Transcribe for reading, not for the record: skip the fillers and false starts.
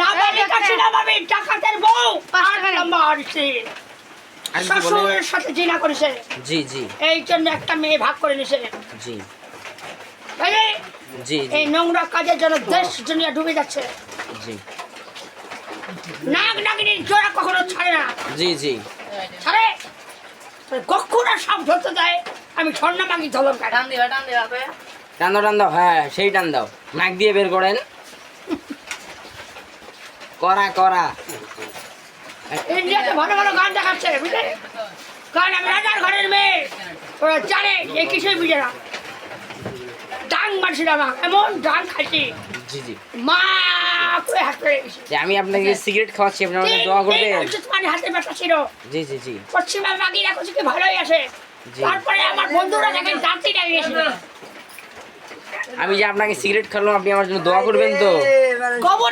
নাবালিকা ছিলাম আমি, ডাকাতের বউ। আর মারছে। শ্বশুরের সাথে জিনা করেছে। জি জি এই জন্য একটা মেয়ে ভাগ করে নিছে। জি বুঝলি? জি এই নোংরা কাজের জন্য দেশ দুনিয়া ডুবে যাচ্ছে। জি নাক নাগিনীর জোড়া কখনো ছাড়ে না। জি জি ছাড়ে কখনো সব ধরতে দেয়। আমি স্বর্ণ মাগি ধলম কাটা। টান দাও হ্যাঁ সেই টান দাও নাক দিয়ে বের করেন করা করা ইন্ডিয়াতে ভালো ভালো গান দেখাচ্ছে, বুঝলে? কারণ আমি রাজার ঘরের মেয়ে, ওরা জানে এই কিছুই বুঝে না। ডাং মারছিলাম, এমন ডাং খাইছি, জি জি মা করে হাত পেয়ে গেছি। যে আমি আপনাকে সিগারেট খাওয়াচ্ছি আপনি আমাকে দোয়া করবেন মানে হাতে ব্যথা ছিল। জি জি জি পশ্চিমা বাকিরা কিছু কি ভালোই আছে। জি। তারপরে আমার বন্ধুরা দেখেন দাঁতই লাগিয়েছিল। আমি যে আপনাকে সিগারেট খাওয়ালাম আপনি আমার জন্য দোয়া করবেন তো কবরে